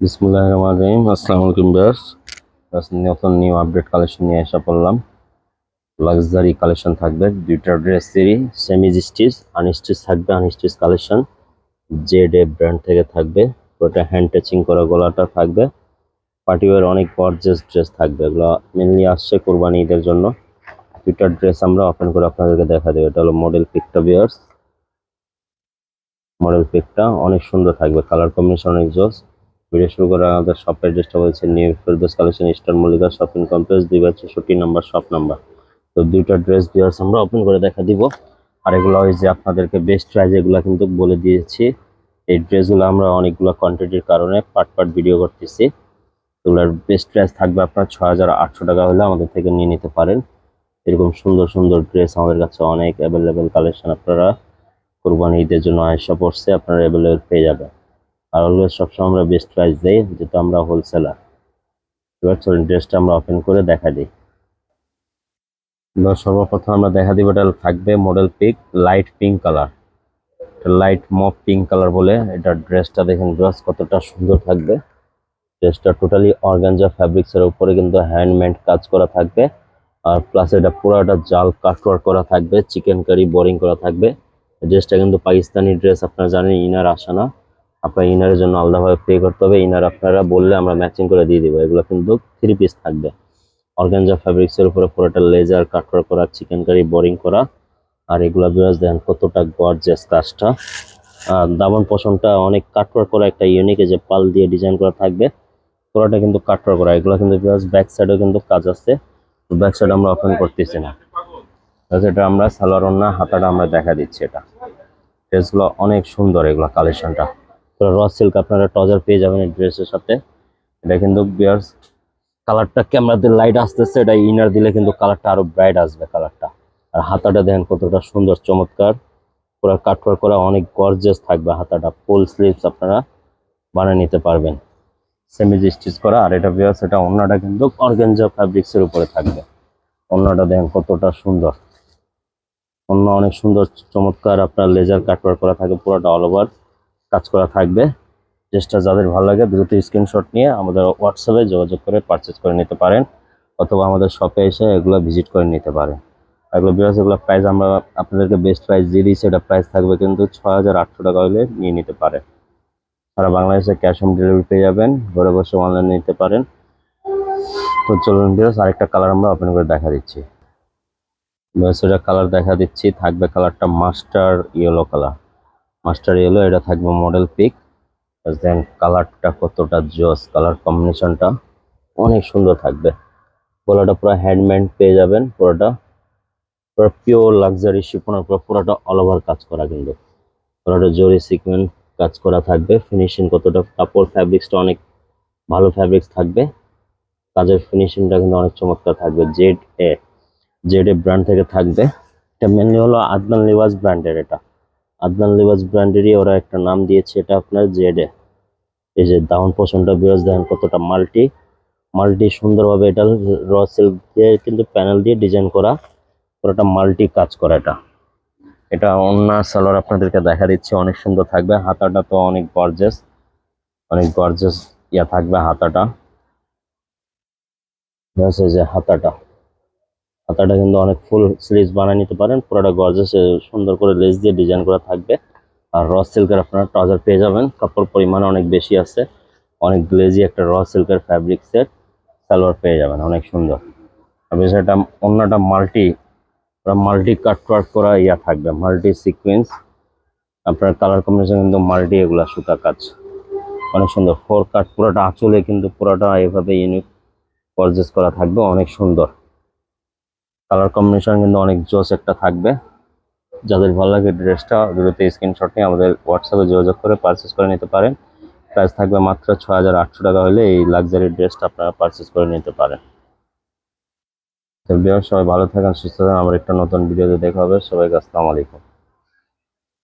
বিসমুল্লাহির রহমানির রহিম। আসসালামু আলাইকুম ভিউয়ার্স। নতুন নিউ আপডেট কালেকশন নিয়ে এসে পড়লাম। লাক্সারি কালেকশন থাকবে, দুইটা ড্রেস সিরি, সেমি স্টিচ আনস্টিচ থাকবে। আনস্টিচ কালেকশন জেড এ ব্র্যান্ড থেকে থাকবে। পুরোটা হ্যান্ড টাচিং করা গলাটা থাকবে। পার্টিওয়ার অনেক গর্জিয়াস ড্রেস থাকবে। এগুলো মেনলি আসছে কোরবানি ঈদের জন্য। দুইটা ড্রেস আমরা ওপেন করে আপনাদেরকে দেখা দেবো। এটা হলো মডেল পিকটা ভিউয়ার্স। মডেল পিকটা অনেক সুন্দর থাকবে, কালার কম্বিনেশন অনেক জোস। ভিডিও শুরু করে আমাদের শপ অ্যাড্রেসটা বলছে new Ferdous collection, eastern Mallika shopping complex, 2/64 নম্বর শপ নাম্বার। তো দুইটা ড্রেস ভিউয়ার্স আমরা ওপেন করে দেখা দিব। আর এগুলো ওই যে আপনাদেরকে বেস্ট প্রাইস এগুলো কিন্তু বলে দিয়েছি। এই ড্রেসগুলো আমরা অনেকগুলো কোয়ান্টিটির কারণে পার্ট পার্ট ভিডিও করতেছি। এগুলোর বেস্ট প্রাইস থাকবে আপনার 6,800 টাকা হলে আমাদের থেকে নিয়ে নিতে পারেন। এরকম সুন্দর সুন্দর ড্রেস আমাদের কাছে অনেক অ্যাভেলেবেল কালেকশন আপনারা কোরবানি ঈদের জন্য আয়সা পড়ছে, আপনারা অ্যাভেলেবেল পেয়ে যাবেন। আর অলওয়েজ সবসময় আমরা বেস্ট প্রাইস দেই, যেহেতু আমরা হোলসেলার। এবার চলুন ড্রেসটা আমরা ওপেন করে দেখা দিই। সর্বপ্রথম আমরা দেখা দিব, এটা থাকবে model pic light pink colour. লাইট মফ পিঙ্ক কালার বলে এটা ড্রেসটা দেখেন ড্রেস কতটা সুন্দর থাকবে। ড্রেসটা টোটালি অর্গানজা ফ্যাব্রিক্সের উপরে কিন্তু হ্যান্ডমেড কাজ করা থাকবে। আর প্লাস এটা পুরোটা জাল কাটওয়ার্ক করা থাকবে, চিকেন কারি বোরিং করা থাকবে। ড্রেসটা কিন্তু পাকিস্তানি ড্রেস, আপনারা জানেন ইনার আসে না। আপনার ইনারের জন্য আলাদাভাবে পে করতে হবে। ইনার আপনারা বললে আমরা ম্যাচিং করে দিয়ে দিব। এগুলো কিন্তু 3 পিস থাকবে। অর্গানজা ফ্যাব্রিক্সের উপরে পুরোটা লেজার কাটওয়ার্ক করা, চিকেন কারি বোরিং করা। আর এগুলা বিরাজ দেখেন কতটা গর্জিয়াস কাজটা। দামান পশমটা অনেক কাটওয়ার্ক করা, একটা ইউনিক যে পাল দিয়ে ডিজাইন করা থাকবে। পুরোটা কিন্তু কাটওয়ার্ক করা। এগুলো কিন্তু বিরাজ ব্যাক সাইডেও কিন্তু কাজ আছে। ব্যাক সাইড আমরা ওপেন করতেছি না। এটা আমরা সালোয়ার ওন্না হাতাটা আমরা দেখা দিচ্ছি। এটা ড্রেসগুলো অনেক সুন্দর, এগুলো কালেকশনটা পুরো র সিল্ক আপনারা টজার পেয়ে যাবেন এই ড্রেসের সাথে। এটা কিন্তু বিয়ার্স কালারটা ক্যামেরাতে লাইট আসতেছে, এটা ইনার দিলে কিন্তু কালারটা আরো ব্রাইট আসবে কালারটা। আর হাতাটা দেখেন কতটা সুন্দর চমৎকার, পুরো কাটওয়ার্ক করা, অনেক গর্জিয়াস থাকবে হাতাটা। ফুল স্লিভস আপনারা বানিয়ে নিতে পারবেন, সেমি স্টিচ করা। আর এটা বিয়ার্স এটা ওন্নাটা কিন্তু অর্গানজা ফ্যাব্রিক্সের উপরে থাকবে। ওন্নাটা দেখেন কতটা সুন্দর, ওন্না অনেক সুন্দর চমৎকার আপনার লেজার কাটওয়ার্ক করা থাকবে, পুরোটা অল ওভার কাজ করা থাকবে। ড্রেসটা যাদের ভালো লাগে দ্রুত স্ক্রিনশট নিয়ে আমাদের হোয়াটসঅ্যাপে যোগাযোগ করে পারচেজ করে নিতে পারেন, অথবা আমাদের শপে এসে এগুলো ভিজিট করে নিতে পারেন। এগুলো বিরাজ এগুলো প্রাইস আমরা আপনাদেরকে বেস্ট প্রাইস দিয়ে দিচ্ছি। এটা প্রাইস থাকবে কিন্তু 6,800 টাকা হলে নিয়ে নিতে পারেন। সারা বাংলাদেশে ক্যাশ অন ডেলিভারি পেয়ে যাবেন, ঘরে বসে অনলাইনে নিতে পারেন। তো চলুন বিরাজ আরেকটা কালার আমরা ওপেন করে দেখা দিচ্ছি। এটা কালার দেখা দিচ্ছি, থাকবে কালারটা master yellow colour. Master yellow, এটা থাকবে মডেল পিক। দেন কালারটা কতটা জোস, কালার কম্বিনেশনটা অনেক সুন্দর থাকবে। গলাটা পুরো হ্যান্ডমেড পেয়ে যাবেন, পুরোটা পুরো পিওর লাক্সারি শিফনের উপর পুরোটা অল ওভার কাজ করা, কিন্তু পুরোটা জরি সিকোয়েন্স কাজ করা থাকবে। ফিনিশিং কতটা, কাপড় ফ্যাব্রিক্সটা অনেক ভালো ফ্যাব্রিক্স থাকবে। কাজের ফিনিশিংটা কিন্তু অনেক চমৎকার থাকবে। জেড এ ব্র্যান্ড থেকে থাকবে। এটা মেনলি হলো আদনান লিবাস ব্র্যান্ডের। এটা আদনান লিবাস ব্র্যান্ডেরই ওরা একটা নাম দিয়েছে, এটা আপনার জেড এ। এই যে দাউন পোর্শনটা বিরাজ দেখেন কতটা মাল্টি মাল্টি সুন্দরভাবে, এটা র সিল্ক দিয়ে কিন্তু প্যানেল দিয়ে ডিজাইন করা, পুরোটা মাল্টি কাজ করা। এটা এটা অন্য সালোয়ার আপনাদেরকে দেখা দিচ্ছে, অনেক সুন্দর থাকবে। হাতাটা তো অনেক গর্জিয়াস, অনেক গর্জিয়াস ইয়া থাকবে হাতাটা। যে হাতাটা হাতাটা কিন্তু অনেক ফুল স্লিভস বানিয়ে নিতে পারেন, পুরোটা গর্জিয়াস সুন্দর করে লেস দিয়ে ডিজাইন করা থাকবে। আর র সিল্কের আপনারা ট্রাউজার পেয়ে যাবেন, কাপড় পরিমাণ অনেক বেশি আছে, অনেক গ্লেজি একটা র সিল্কের ফ্যাব্রিক্সের সালোয়ার পেয়ে যাবেন, অনেক সুন্দর। আর বিষয়টা অন্যটা মাল্টি মাল্টি কাটওয়ার্ক করা ইয়া থাকবে, মাল্টি সিকোয়েন্স আপনার কালার কম্বিনেশন কিন্তু মাল্টি, এগুলা সুতা কাজ অনেক সুন্দর। 4 কাট পুরোটা আঁচলে কিন্তু পুরোটা এভাবে ইউনিক গর্জিয়াস করা থাকবে, অনেক সুন্দর। কালার কম্বিনেশন কিন্তু অনেক জোস একটা থাকবে। যাদের ভালো লাগে ড্রেসটা দ্রুত স্ক্রিনশট নিয়ে আমাদের হোয়াটসঅ্যাপে যোগাযোগ করে পারচেস করে নিতে পারেন। প্রাইস থাকবে মাত্র 6,800 টাকা হলে এই লাক্সারি ড্রেসটা আপনারা পারচেস করে নিতে পারেন। তো সবাই ভালো থাকেন, সুস্থ থাকেন। আমার একটা নতুন ভিডিওতে দেখা হবে। সবাইকে আসসালামু আলাইকুম।